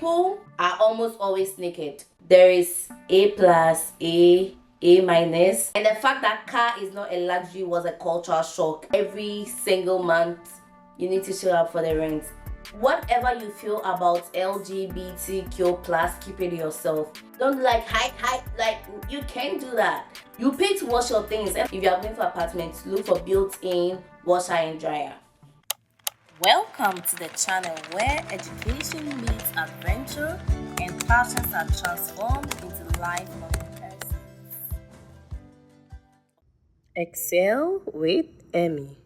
people are almost always naked. There is A plus, A minus, and the fact that car is not a luxury was a cultural shock. Every single month you need to show up for the rent. Whatever you feel about LGBTQ plus, keep it to yourself. Don't hide, like you can't do that. You pay to wash your things. If you are going for apartments, look for built-in washer and dryer. Welcome to the channel where education meets adventure and passions are transformed into lifelong persons. Excel with Emmy.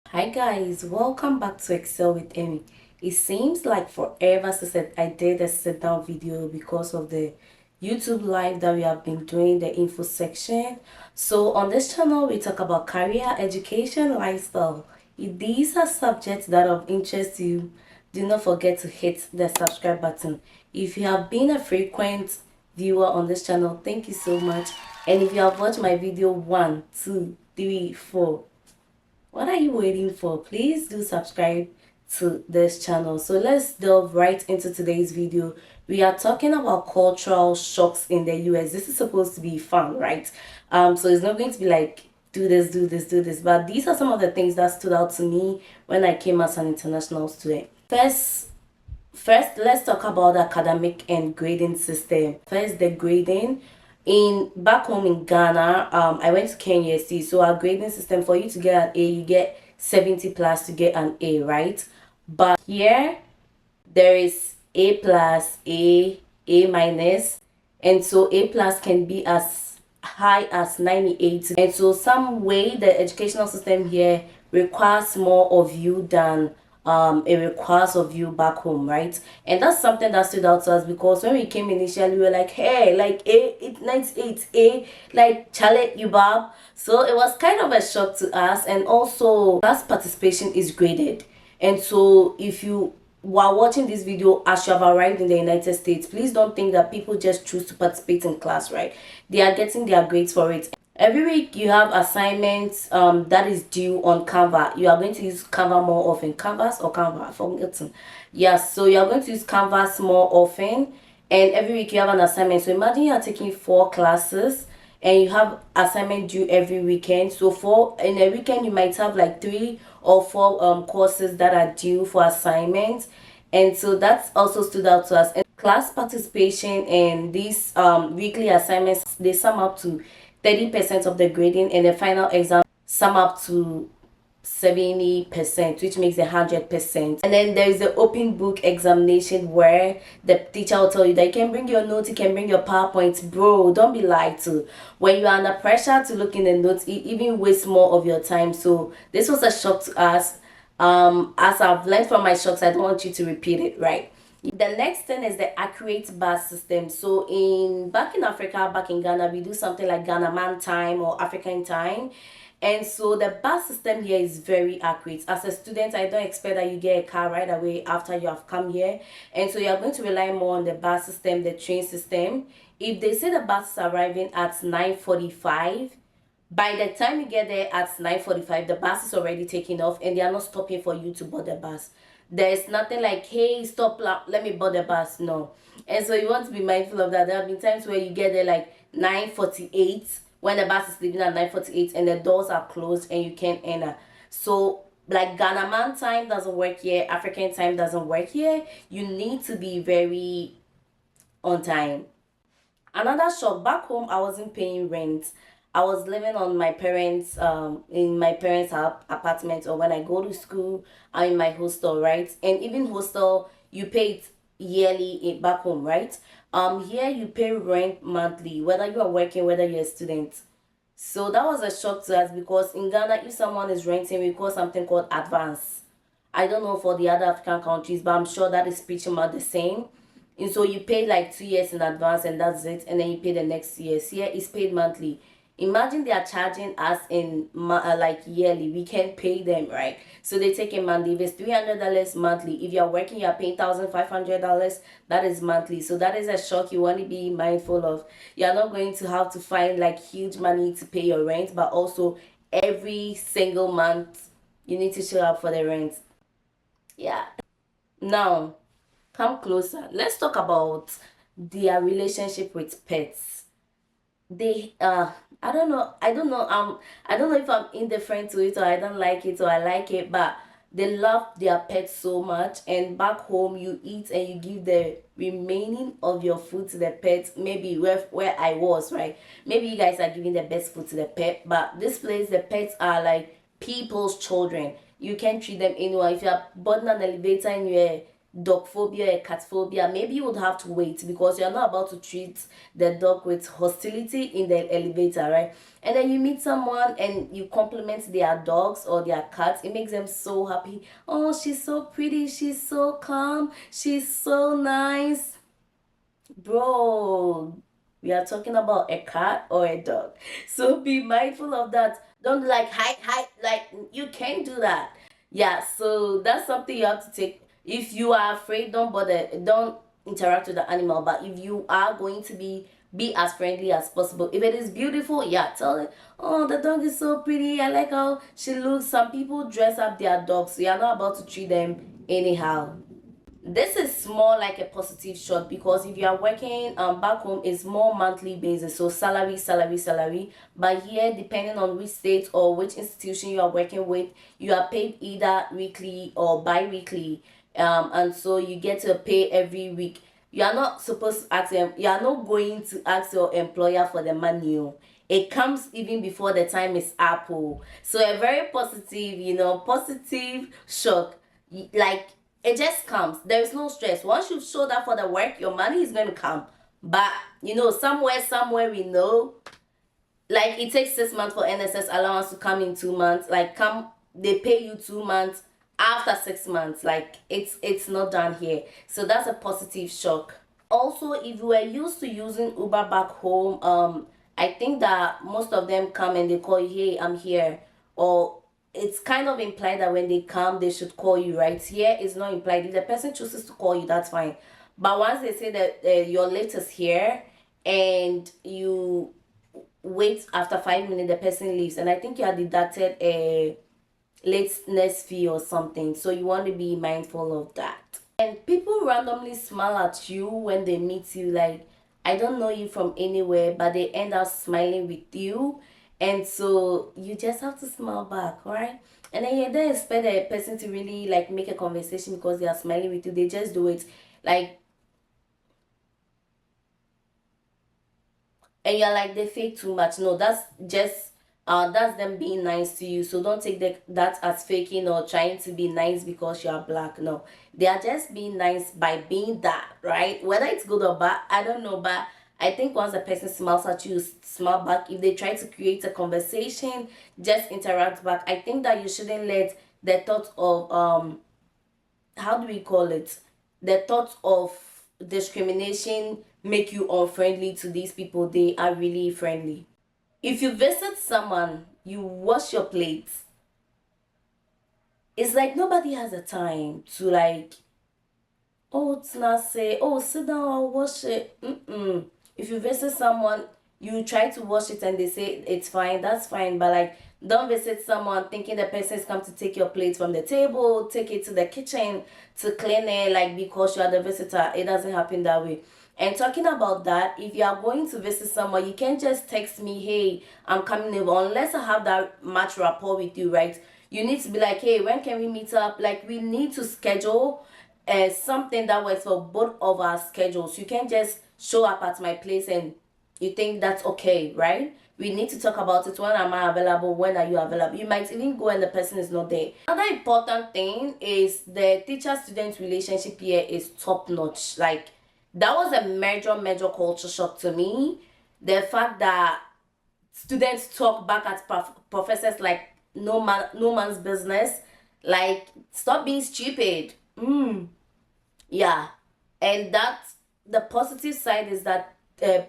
Hi guys, welcome back to Excel with Emmy. It seems like forever since I did a sit down video because of the YouTube live that we have been doing, the info section. So on this channel we talk about career, education, lifestyle. If these are subjects that are of interest to you, do not forget to hit the subscribe button. If you have been a frequent viewer on this channel, thank you so much. And if you have watched my video 1, 2, 3, 4, what are you waiting for? Please do subscribe to this channel. So let's delve right into today's video. We are talking about cultural shocks in the US. This is supposed to be fun, right? So it's not going to be like do this, do this, do this, but these are some of the things that stood out to me when I came as an international student. First, let's talk about the academic and grading system. First, the grading. Back home in Ghana, I went to Kenya, so our grading system, for you to get an A, you get 70 plus to get an A, right? But here, there is A plus, A minus, and so A plus can be as high as 98. And so some way the educational system here requires more of you than it requires of you back home, right? And that's something that stood out to us because when we came initially, we were like, hey, like A, 98, A, like Charlie, you bob. So it was kind of a shock to us. And also class participation is graded. And so if you while watching this video, as you have arrived in the United States, please don't think that people just choose to participate in class, right? They are getting their grades for it. Every week you have assignments that is due on Canva. You are going to use Canva more often. Canvas or Canva? I've forgotten. Yes, so you are going to use Canvas more often, and every week you have an assignment. So imagine you are taking 4 classes and you have assignment due every weekend. So in a weekend you might have like 3 or 4 courses that are due for assignments, and so that's also stood out to us. And class participation and these weekly assignments, they sum up to 30% of the grading, and the final exam sum up to 70%, which makes 100%. And then there is the open book examination where the teacher will tell you that you can bring your notes, you can bring your PowerPoint. Bro, don't be lied to. When you are under pressure to look in the notes, it even wastes more of your time. So this was a shock to us. As I've learned from my shocks, I don't want you to repeat it, right? The next thing is the accurate bar system. So back in Africa, back in Ghana, we do something like Ghana man time or African time. And so the bus system here is very accurate. As a student, I don't expect that you get a car right away after you have come here. And so you're going to rely more on the bus system, the train system. If they say the bus is arriving at 9:45, by the time you get there at 9:45, the bus is already taking off and they are not stopping for you to board the bus. There's nothing like, hey, stop, let me board the bus. No. And so you want to be mindful of that. There have been times where you get there like 9:48, when the bus is leaving at 9:48 and the doors are closed and you can't enter. So like Ghana man time doesn't work here, African time doesn't work here. You need to be very on time. Another shock, back home I wasn't paying rent. I was living on my parents in my parents' apartment, or when I go to school I'm in my hostel, right? And even hostel you pay it yearly back home, right? Here you pay rent monthly, whether you are working, whether you're a student. So that was a shock to us because in Ghana, if someone is renting, we call something called advance. I don't know for the other African countries, but I'm sure that is pretty much the same. And so you pay like 2 years in advance and that's it, and then you pay the next year. Here is paid monthly. Imagine they are charging us in like yearly. We can't pay them, right? So they take a monthly. If it's $300 monthly, if you're working, you're paying $1,500. That is monthly. So that is a shock you want to be mindful of. You're not going to have to find like huge money to pay your rent, but also every single month you need to show up for the rent. Yeah. Now, come closer. Let's talk about their relationship with pets. They I don't know if I'm indifferent to it or I don't like it or I like it, but they love their pets so much. And back home you eat and you give the remaining of your food to the pets. Maybe where I was, right, maybe you guys are giving the best food to the pet, but this place the pets are like people's children. You can't treat them anywhere. If you're boarding an elevator and you're dog phobia or cat phobia, maybe you would have to wait because you're not about to treat the dog with hostility in the elevator, right? And then you meet someone and you compliment their dogs or their cats. It makes them so happy. Oh, she's so pretty, she's so calm, she's so nice. Bro, we are talking about a cat or a dog, so be mindful of that. Don't like hide, like you can't do that. Yeah, so that's something you have to take. If you are afraid, don't bother, don't interact with the animal. But if you are going to be as friendly as possible. If it is beautiful, yeah, tell it, oh, the dog is so pretty, I like how she looks. Some people dress up their dogs, so you're not about to treat them anyhow. This is more like a positive shot because if you are working back home, it's more monthly basis, so salary. But here, depending on which state or which institution you are working with, you are paid either weekly or bi-weekly, and so you get to pay every week. You are not supposed to ask them, you are not going to ask your employer for the money, oh. It comes even before the time is up, oh. So a very positive, positive shock. Like, it just comes. There is no stress. Once you've showed up for the work, your money is going to come. But somewhere we know, like, it takes 6 months for NSS allowance to come in 2 months. Like, they pay you 2 months after 6 months. Like, it's not done here. So that's a positive shock. Also, if you were used to using Uber back home, I think that most of them come and they call you, hey, I'm here. Or it's kind of implied that when they come, they should call you, right? Here it's not implied. If the person chooses to call you, that's fine. But once they say that your lift is here and you wait, after 5 minutes, the person leaves. And I think you are deducted a lateness fee or something. So you want to be mindful of that. And people randomly smile at you when they meet you. Like, I don't know you from anywhere, but they end up smiling with you. And so you just have to smile back, right? And then you don't expect a person to really like make a conversation because they are smiling with you. They just do it. Like, and you're like, they fake too much. No, that's just that's them being nice to you. So don't take that as faking or trying to be nice because you are black. No, they are just being nice by being that, right? Whether it's good or bad, I don't know, but I think once a person smiles at you, smile back. If they try to create a conversation, just interact back. I think that you shouldn't let the thought of how do we call it, the thought of discrimination make you unfriendly to these people. They are really friendly. If you visit someone, you wash your plates. It's like nobody has the time to like, oh, it's not say, oh, sit down, I'll wash it. If you visit someone, you try to wash it and they say it's fine, that's fine. But like, don't visit someone thinking the person is come to take your plate from the table, take it to the kitchen to clean it, like because you are the visitor. It doesn't happen that way. And talking about that, if you are going to visit someone, you can't just text me, hey, I'm coming over, unless I have that much rapport with you, right? You need to be like, hey, when can we meet up? Like, we need to schedule something that works for both of our schedules. You can't just show up at my place and you think that's okay, right? We need to talk about it. When am I available? When are you available? You might even go and the person is not there. Another important thing is the teacher-student relationship here is top-notch. Like, that was a major culture shock to me. The fact that students talk back at professors like no man's business. Like, stop being stupid. Yeah. And that the positive side is that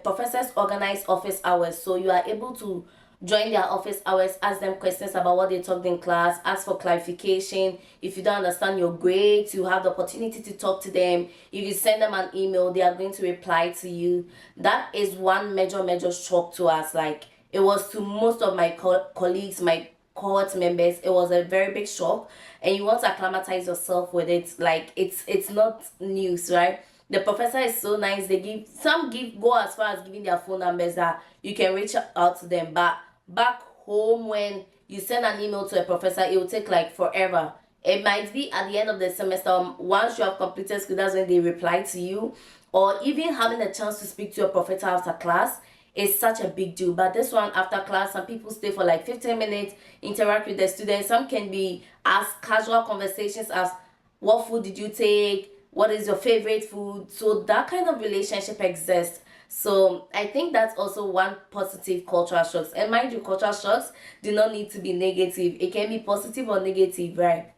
professors organize office hours, so you are able to join their office hours, ask them questions about what they talked in class, ask for clarification. If you don't understand your grades, you have the opportunity to talk to them. If you send them an email, they are going to reply to you. That is one major shock to us. Like, it was to most of my colleagues, my cohort members. It was a very big shock, and you want to acclimatize yourself with it. Like it's not news, right? The professor is so nice. They give go as far as giving their phone numbers that you can reach out to them. But back home, when you send an email to a professor, it will take like forever. It might be at the end of the semester, once you have completed school, that's when they reply to you. Or even having a chance to speak to your professor after class is such a big deal. But this one, after class, some people stay for like 15 minutes, interact with the students. Some can be as casual conversations as what food did you take, what is your favorite food. So that kind of relationship exists. So I think that's also one positive cultural shocks. And mind you, cultural shocks do not need to be negative. It can be positive or negative, right?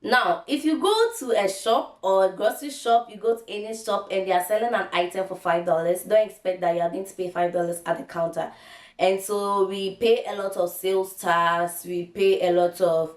Now, if you go to a shop or a grocery shop, you go to any shop and they are selling an item for $5, don't expect that you are going to pay $5 at the counter. And so we pay a lot of sales tax, we pay a lot of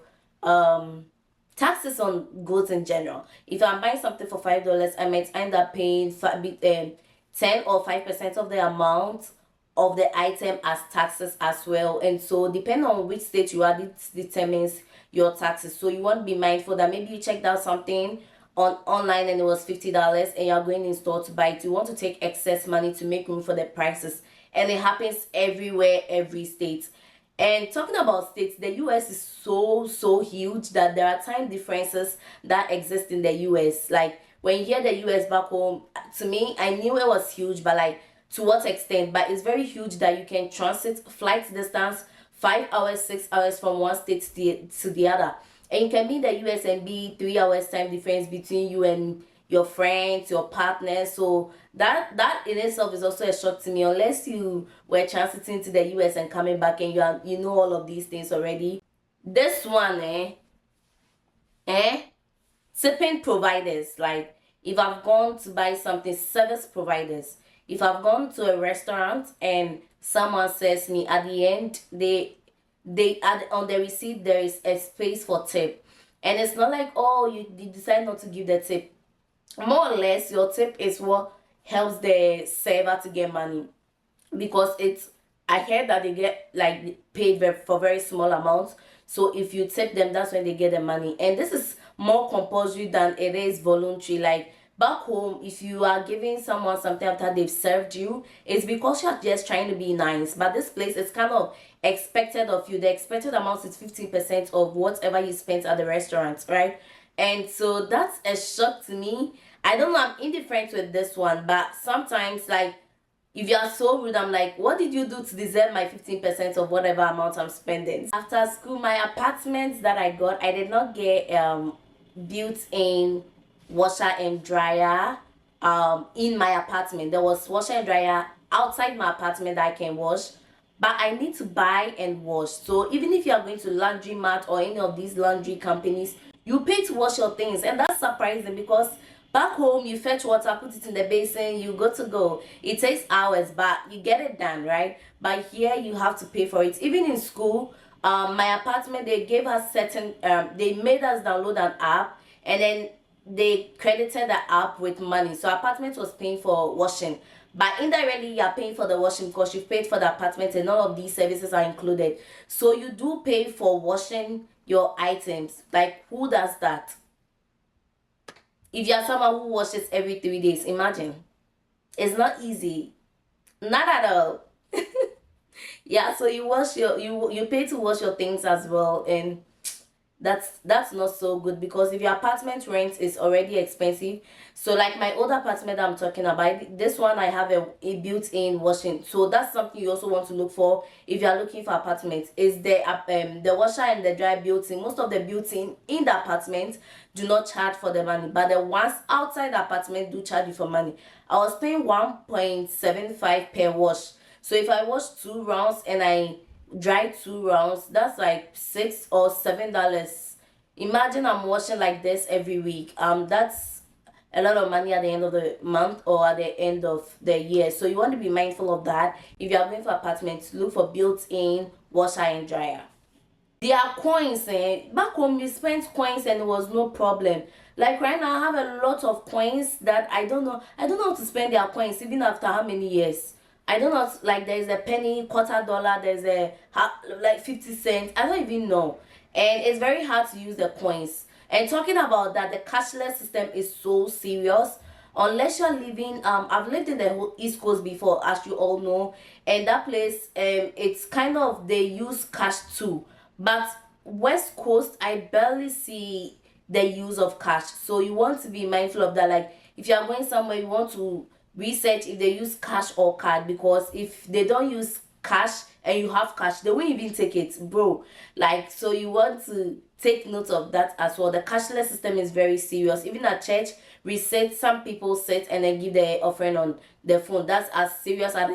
taxes on goods in general. If I'm buying something for $5, I might end up paying 10 or 5% of the amount of the item as taxes as well. And so depending on which state you are, this determines your taxes. So you want to be mindful that maybe you checked out something on online and it was $50 and you're going in store to buy it. You want to take excess money to make room for the prices, and it happens everywhere, every state. And talking about states, the US is so huge that there are time differences that exist in the US. Like when you hear the US back home, to me, I knew it was huge, but like to what extent? But it's very huge that you can transit flight distance 5 hours, 6 hours from one state to the other. And you can be in the US and be 3 hours time difference between you and your friends, your partners. So that in itself is also a shock to me, unless you were transiting to the US and coming back and you know all of these things already. This one, tipping providers, like if I've gone to buy something, service providers, if I've gone to a restaurant and someone says me at the end, they add on the receipt there is a space for tip, and it's not like, oh, you decide not to give the tip. More or less your tip is what helps the server to get money, because it's, I heard that they get like paid for very small amounts. So if you tip them, that's when they get the money. And this is more compulsory than it is voluntary. Like back home, if you are giving someone something after they've served you, it's because you're just trying to be nice. But this place is kind of expected of you. The expected amount is 15% of whatever you spent at the restaurant, right? And so that's a shock to me. I don't know, I'm indifferent with this one, but sometimes, like, if you are so rude, I'm like, what did you do to deserve my 15% of whatever amount I'm spending? After school, my apartment that I got, I did not get built-in washer and dryer in my apartment. There was washer and dryer outside my apartment that I can wash, but I need to buy and wash. So even if you are going to laundromat or any of these laundry companies, you pay to wash your things. And that's surprising, because back home, you fetch water, put it in the basin, you go to go. It takes hours, but you get it done, right? But here, you have to pay for it. Even in school, my apartment, they gave us certain, they made us download an app, and then they credited the app with money. So apartment was paying for washing. But indirectly, you're paying for the washing because you've paid for the apartment, and none of these services are included. So you do pay for washing your items. Like, who does that? If you're someone who washes every 3 days, imagine. It's not easy. Not at all. Yeah, so you wash you pay to wash your things as well, and that's not so good, because if your apartment rent is already expensive, so like my old apartment that I'm talking about, this one I have a built-in washing. So that's something you also want to look for if you are looking for apartments, is the washer and the dryer built-in. Most of the built-in in the apartment do not charge for the money, but the ones outside the apartment do charge you for money. I was paying 1.75 per wash. So if I wash 2 rounds and I dry 2 rounds, that's like $6 or $7. Imagine I'm washing like this every week. That's a lot of money at the end of the month or at the end of the year. So you want to be mindful of that. If you are going for apartments, look for built-in washer and dryer. There are coins, back home you spent coins and it was no problem. Like right now, I have a lot of coins that I don't know how to spend their coins even after how many years. I don't know, like there's a penny, quarter dollar, there's a like 50 cents. I don't even know. And it's very hard to use the coins. And talking about that, the cashless system is so serious. Unless you're living, I've lived in the whole East Coast before, as you all know, and that place, it's kind of, they use cash too. But West Coast, I barely see the use of cash. So you want to be mindful of that. Like if you are going somewhere, you want to research if they use cash or card, because if they don't use cash and you have cash, they won't even take it, bro. Like, so you want to take note of that as well. The cashless system is very serious. Even at church, we sit, some people sit and then give their offering on their phone. That's as serious as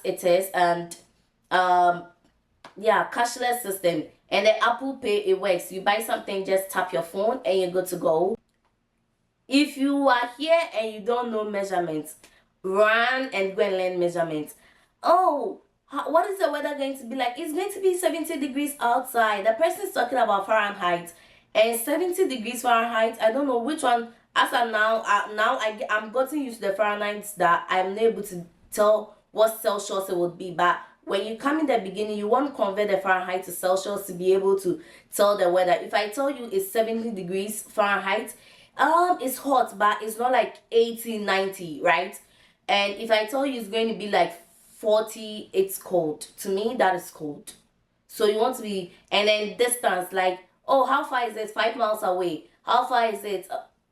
it is. And yeah, cashless system. And the Apple Pay, it works. You buy something, just tap your phone and you're good to go. If you are here and you don't know measurements, run and go and learn measurements. Oh, what is the weather going to be like? It's going to be 70 degrees outside. The person is talking about Fahrenheit, and 70 degrees Fahrenheit, I don't know which one. As of now, I'm getting used to the Fahrenheit that I'm not able to tell what Celsius it would be. But when you come in the beginning, you want to convert the Fahrenheit to Celsius to be able to tell the weather. If I tell you it's 70 degrees Fahrenheit, it's hot, but it's not like 80, 90, right? And if I tell you it's going to be like 40, it's cold. To me, that is cold. So you want to be, and then distance, like, oh, how far is it? 5 miles away. How far is it?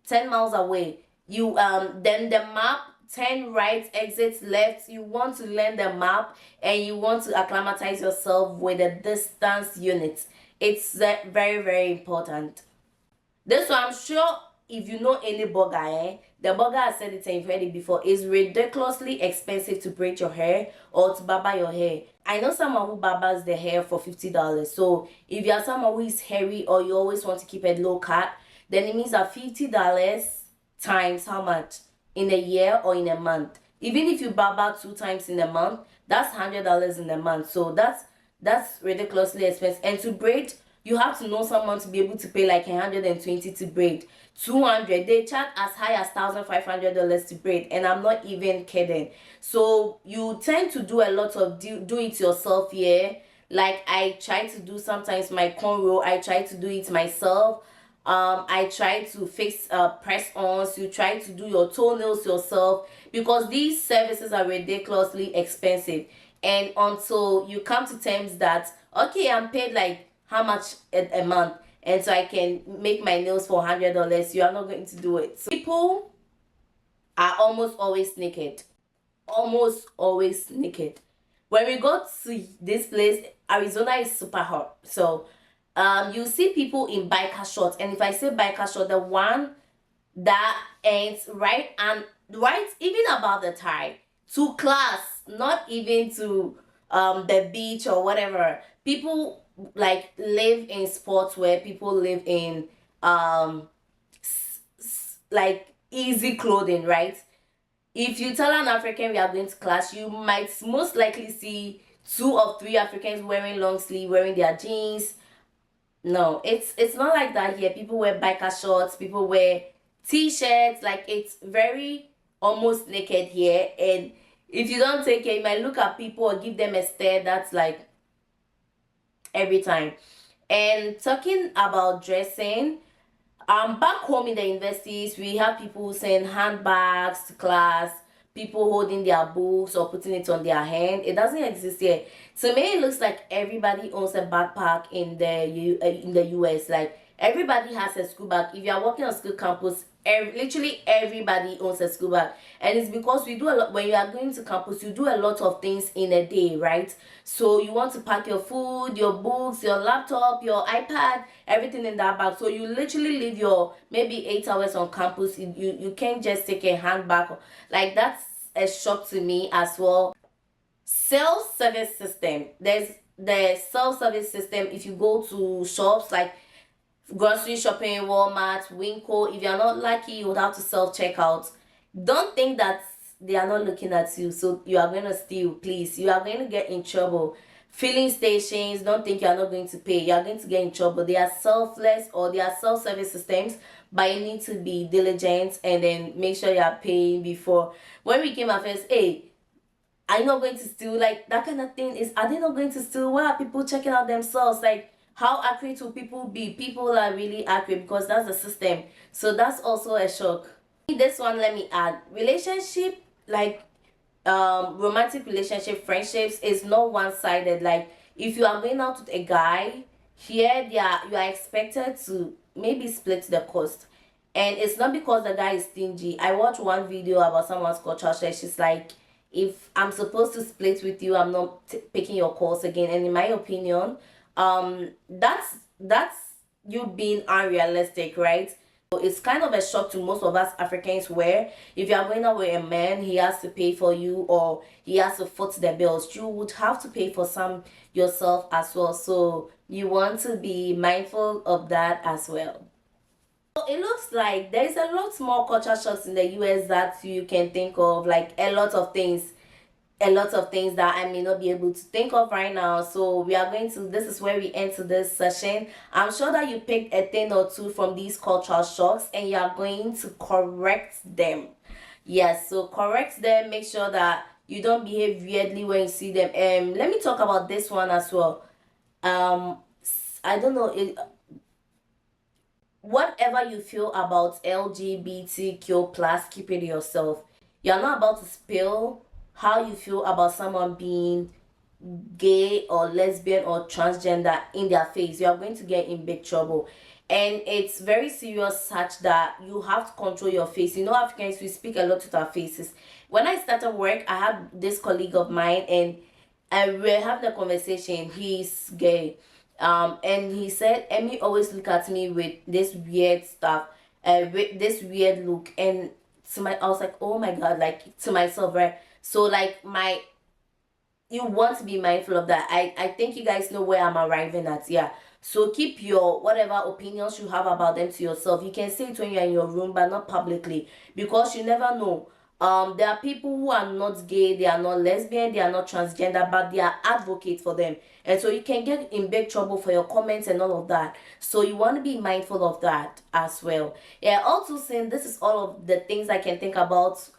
10 miles away. You then the map, 10 right, exits left. You want to learn the map and you want to acclimatize yourself with the distance units. It's very, very important. This one, I'm sure if you know any burger, the burger, I said it and you've heard it before, is ridiculously expensive to braid your hair or to barber your hair. I know someone who barbers their hair for $50. So if you are someone who is hairy or you always want to keep it low cut, then it means that $50 times how much in a year or in a month. Even if you barber 2 times in a month, that's $100 in a month. So that's ridiculously expensive. And to braid, you have to know someone to be able to pay like 120 to braid. 200, they charge as high as $1,500 to braid, and I'm not even kidding. So you tend to do a lot of do it yourself here. Like I try to do sometimes my cornrow, I try to do it myself. I try to fix press ons. You try to do your toenails yourself, because these services are ridiculously expensive. And until you come to terms that, okay, I'm paid like how much a month, and so I can make my nails for $100, you are not going to do it. So people are almost always naked. Almost always naked. When we go to this place, Arizona is super hot. So you see people in biker shorts. And if I say biker short, the one that ends right and right even above the thigh, to class, not even to the beach or whatever. People like live in sports where people live in like easy clothing, right? If you tell an African we are going to class, you might most likely see 2 or 3 Africans wearing long sleeve, wearing their jeans. No, it's not like that here. People wear biker shorts, people wear t-shirts, like it's very almost naked here. And if you don't take care, you might look at people or give them a stare that's like every time. And talking about dressing, back home in the universities, we have people saying handbags to class, people holding their books or putting it on their hand. It doesn't exist here. To me, it looks like everybody owns a backpack in the US. Like everybody has a school bag. If you are working on school campus, literally everybody owns a school bag. And it's because we do a lot. When you are going to campus, you do a lot of things in a day, right? So you want to pack your food, your books, your laptop, your iPad, everything in that bag. So you literally leave your maybe 8 hours on campus. You can't just take a handbag. Like that's a shock to me as well. Self-service system. There's the self-service system. If you go to shops like grocery shopping, Walmart, Winco, if you're not lucky, you would have to self-checkout. Don't think that they are not looking at you, so you are going to steal. Please, you are going to get in trouble. Filling stations, don't think you are not going to pay. You are going to get in trouble. They are selfless or they are self-service systems, but you need to be diligent and then make sure you are paying before. When we came at first, hey, are you not going to steal? Like that kind of thing is, are they not going to steal? Why are people checking out themselves? Like how accurate will people be? People are really accurate because that's the system. So that's also a shock. This one, let me add, relationship, like romantic relationship, friendships is not one-sided. Like if you are going out with a guy here, you are expected to maybe split the cost, and it's not because the guy is stingy. I watched one video about someone's culture shock. She's like, if I'm supposed to split with you, I'm not picking your calls again. And in my opinion, that's you being unrealistic, right? It's kind of a shock to most of us Africans, where if you are going out with a man, he has to pay for you or he has to foot the bills. You would have to pay for some yourself as well. So you want to be mindful of that as well. So it looks like there's a lot more culture shocks in the US that you can think of, like a lot of things that I may not be able to think of right now. So we are going to, this is where we enter this session. I'm sure that you picked a thing or two from these cultural shocks and you are going to correct them. Yes, so correct them. Make sure that you don't behave weirdly when you see them. Let me talk about this one as well. I don't know whatever you feel about LGBTQ plus, keep it to yourself. You're not about to spill how you feel about someone being gay or lesbian or transgender in their face. You are going to get in big trouble, and it's very serious, such that you have to control your face. You know, Africans, we speak a lot with our faces. When I started work, I had this colleague of mine, and we were having a conversation. He's gay, and he said, Emmy always look at me with this weird stuff, with this weird look. And I was like, oh my god, like to myself, right? So like you want to be mindful of that. I think you guys know where I'm arriving at. Yeah, so keep your whatever opinions you have about them to yourself. You can say it when you're in your room, but not publicly, because you never know. There are people who are not gay, they are not lesbian, they are not transgender, but they are advocates for them, and so you can get in big trouble for your comments and all of that. So you want to be mindful of that as well. Yeah, also, saying this is all of the things I can think about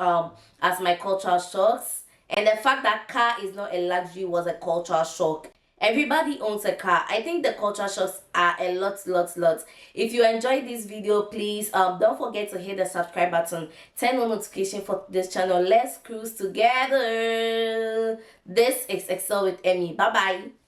as my cultural shocks. And the fact that car is not a luxury was a cultural shock. Everybody owns a car. I think the culture shocks are a lot. If you enjoyed this video, please don't forget to hit the subscribe button, turn on notification for this channel. Let's cruise together. This is Excel with Emmy. Bye bye.